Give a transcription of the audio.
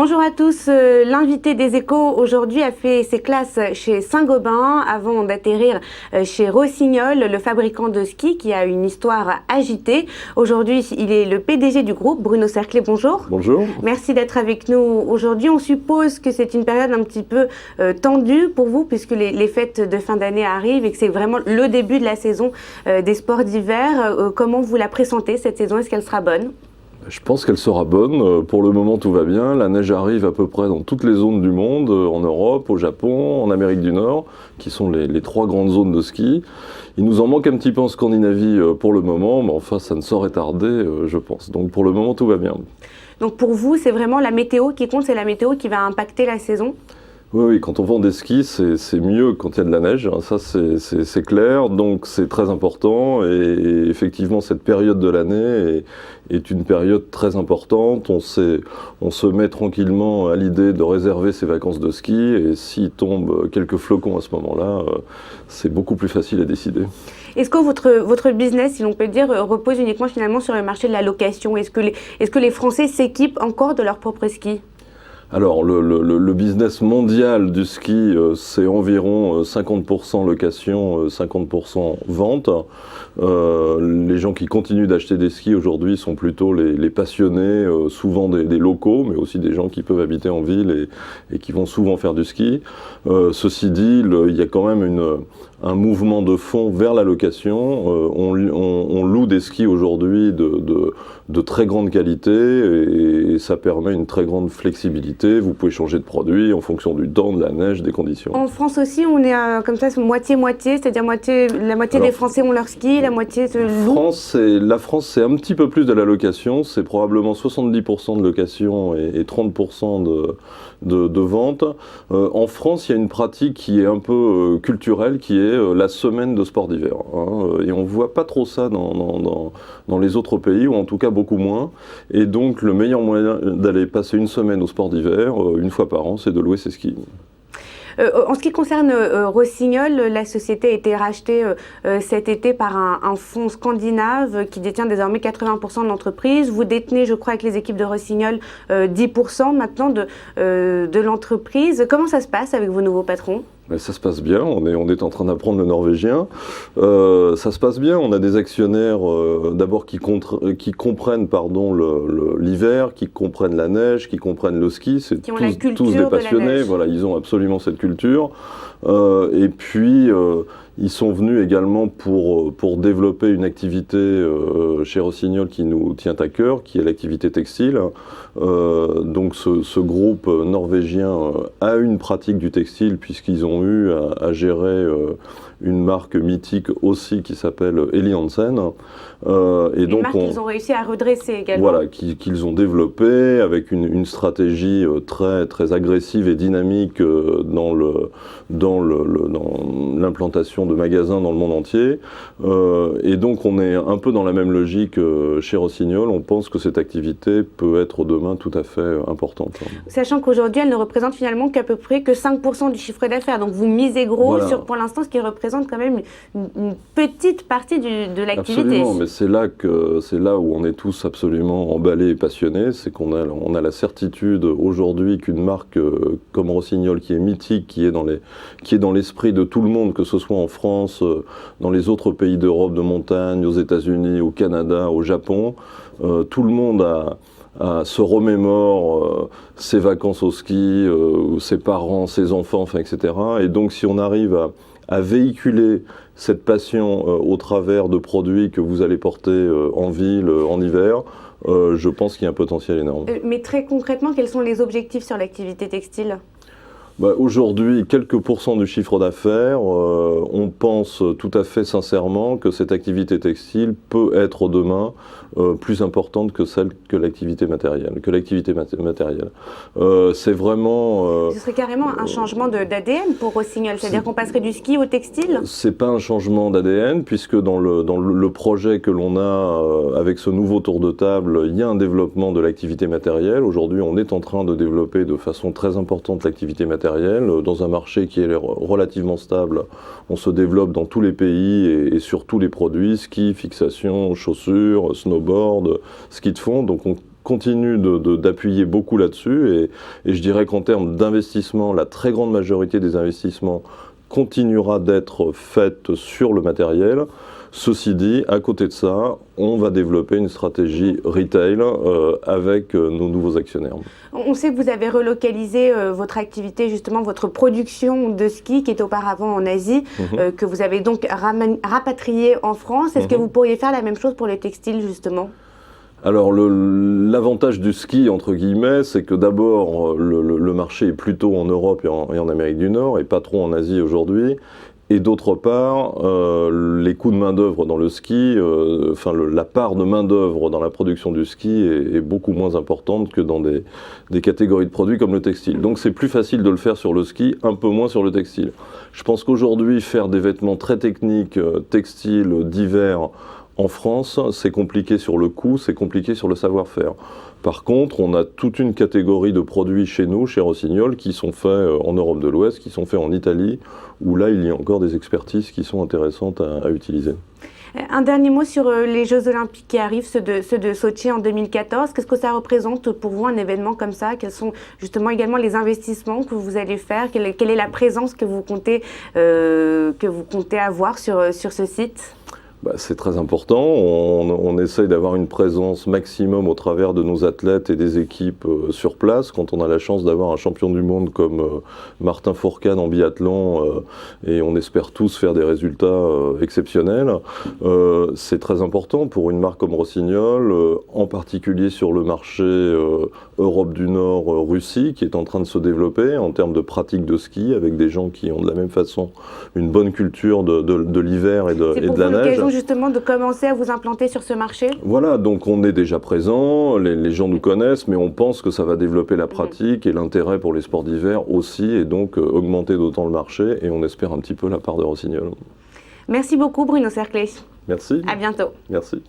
Bonjour à tous, l'invité des Échos aujourd'hui a fait ses classes chez Saint-Gobain avant d'atterrir chez Rossignol, le fabricant de ski qui a une histoire agitée. Aujourd'hui, il est le PDG du groupe, Bruno Cerclé, bonjour. Bonjour. Merci d'être avec nous aujourd'hui. On suppose que c'est une période un petit peu tendue pour vous puisque les fêtes de fin d'année arrivent et que c'est vraiment le début de la saison des sports d'hiver. Comment vous la pressentez cette saison? Est-ce qu'elle sera bonne? Je pense qu'elle sera bonne. Pour le moment, tout va bien. La neige arrive à peu près dans toutes les zones du monde, en Europe, au Japon, en Amérique du Nord, qui sont les trois grandes zones de ski. Il nous en manque un petit peu en Scandinavie pour le moment, mais enfin, ça ne saurait tarder, je pense. Donc pour le moment, tout va bien. Donc pour vous, c'est vraiment la météo qui compte, c'est la météo qui va impacter la saison? Oui, quand on vend des skis, c'est mieux quand il y a de la neige, ça c'est clair, donc c'est très important et effectivement cette période de l'année est une période très importante. On se met tranquillement à l'idée de réserver ses vacances de ski et s'il tombe quelques flocons à ce moment-là, c'est beaucoup plus facile à décider. Est-ce que votre business, si l'on peut dire, repose uniquement finalement sur le marché de la location? Est-ce que les Français s'équipent encore de leur propre ski? Alors, le business mondial du ski, c'est environ 50% location, 50% vente. Les gens qui continuent d'acheter des skis aujourd'hui sont plutôt les passionnés, souvent des locaux, mais aussi des gens qui peuvent habiter en ville et qui vont souvent faire du ski. Ceci dit, il y a quand même un mouvement de fond vers la location. On loue des skis aujourd'hui de très grande qualité et ça permet une très grande flexibilité. Vous pouvez changer de produit en fonction du temps, de la neige, des conditions. En France aussi, on est comme ça, moitié-moitié, c'est-à-dire la moitié des Français ont leur ski, la moitié se loue. La France, c'est un petit peu plus de la location, c'est probablement 70% de location et 30% de vente. En France, il y a une pratique qui est un peu culturelle, qui est la semaine de sport d'hiver. Et on ne voit pas trop ça dans les autres pays, ou en tout cas beaucoup moins. Et donc, le meilleur moyen d'aller passer une semaine au sport d'hiver, une fois par an, c'est de louer ses skis. En ce qui concerne Rossignol, la société a été rachetée cet été par un fonds scandinave qui détient désormais 80% de l'entreprise. Vous détenez, je crois, avec les équipes de Rossignol, 10% maintenant de l'entreprise. Comment ça se passe avec vos nouveaux patrons ? Ça se passe bien, on est en train d'apprendre le norvégien. Ça se passe bien, on a des actionnaires d'abord qui comprennent l'hiver, qui comprennent la neige, qui comprennent le ski. C'est tous des passionnés, voilà, ils ont absolument cette culture. Et puis, ils sont venus également pour développer une activité chez Rossignol qui nous tient à cœur, qui est l'activité textile. Donc ce groupe norvégien a une pratique du textile puisqu'ils ont eu à gérer une marque mythique aussi qui s'appelle Helly Hansen. Une marque qu'ils ont réussi à redresser également. Voilà, qu'ils ont développé avec une stratégie très, très agressive et dynamique dans l'implantation de magasins dans le monde entier. Et donc on est un peu dans la même logique chez Rossignol. On pense que cette activité peut être demain tout à fait importante. Sachant qu'aujourd'hui, elle ne représente finalement qu'à peu près que 5% du chiffre d'affaires. Donc vous misez gros voilà. sur, pour l'instant, ce qui représente quand même une petite partie de l'activité. Absolument, mais c'est là où on est tous absolument emballés et passionnés. C'est qu'on a la certitude aujourd'hui qu'une marque comme Rossignol, qui est mythique, qui est dans l'esprit de tout le monde, que ce soit en France, dans les autres pays d'Europe de montagne, aux États-Unis, au Canada, au Japon, tout le monde se remémore ses vacances au ski, ses parents, ses enfants, enfin, etc. Et donc si on arrive à véhiculer cette passion au travers de produits que vous allez porter en ville, en hiver, je pense qu'il y a un potentiel énorme. Mais très concrètement, quels sont les objectifs sur l'activité textile ? Aujourd'hui, quelques pourcents du chiffre d'affaires, on pense tout à fait sincèrement que cette activité textile peut être demain plus importante que l'activité matérielle. C'est vraiment... Ce serait carrément un changement d'ADN pour Rossignol, c'est-à-dire qu'on passerait du ski au textile ? C'est pas un changement d'ADN, puisque dans le projet que l'on a avec ce nouveau tour de table, il y a un développement de l'activité matérielle. Aujourd'hui, on est en train de développer de façon très importante l'activité matérielle. Dans un marché qui est relativement stable, on se développe dans tous les pays et sur tous les produits, ski, fixation, chaussures, snowboard, ski de fond. Donc on continue d'appuyer beaucoup là-dessus et je dirais qu'en termes d'investissement, la très grande majorité des investissements continuera d'être faite sur le matériel. Ceci dit, à côté de ça, on va développer une stratégie retail avec nos nouveaux actionnaires. On sait que vous avez relocalisé votre activité, justement votre production de ski qui était auparavant en Asie, que vous avez donc rapatrié en France. Est-ce que vous pourriez faire la même chose pour les textiles, justement ? Alors l'avantage du ski, entre guillemets, c'est que d'abord le marché est plutôt en Europe et en Amérique du Nord et pas trop en Asie aujourd'hui. Et d'autre part, les coûts de main-d'œuvre dans le ski, la part de main-d'œuvre dans la production du ski est beaucoup moins importante que dans des catégories de produits comme le textile. Donc c'est plus facile de le faire sur le ski, un peu moins sur le textile. Je pense qu'aujourd'hui, faire des vêtements très techniques, textiles, d'hiver, en France, c'est compliqué sur le coût, c'est compliqué sur le savoir-faire. Par contre, on a toute une catégorie de produits chez nous, chez Rossignol, qui sont faits en Europe de l'Ouest, qui sont faits en Italie, où là, il y a encore des expertises qui sont intéressantes à utiliser. Un dernier mot sur les Jeux Olympiques qui arrivent, ceux de Sotchi en 2014. Qu'est-ce que ça représente pour vous, un événement comme ça? Quels sont justement également les investissements que vous allez faire? Quelle est la présence que vous comptez avoir sur ce site? C'est très important. On essaye d'avoir une présence maximum au travers de nos athlètes et des équipes sur place. Quand on a la chance d'avoir un champion du monde comme Martin Fourcade en biathlon, et on espère tous faire des résultats exceptionnels, c'est très important pour une marque comme Rossignol, en particulier sur le marché Europe du Nord, Russie, qui est en train de se développer en termes de pratique de ski, avec des gens qui ont de la même façon une bonne culture de l'hiver et de la neige. Justement de commencer à vous implanter sur ce marché? Voilà, donc on est déjà présent, les gens nous connaissent, mais on pense que ça va développer la pratique et l'intérêt pour les sports d'hiver aussi, et donc augmenter d'autant le marché, et on espère un petit peu la part de Rossignol. Merci beaucoup Bruno Cerclé. Merci. À bientôt. Merci.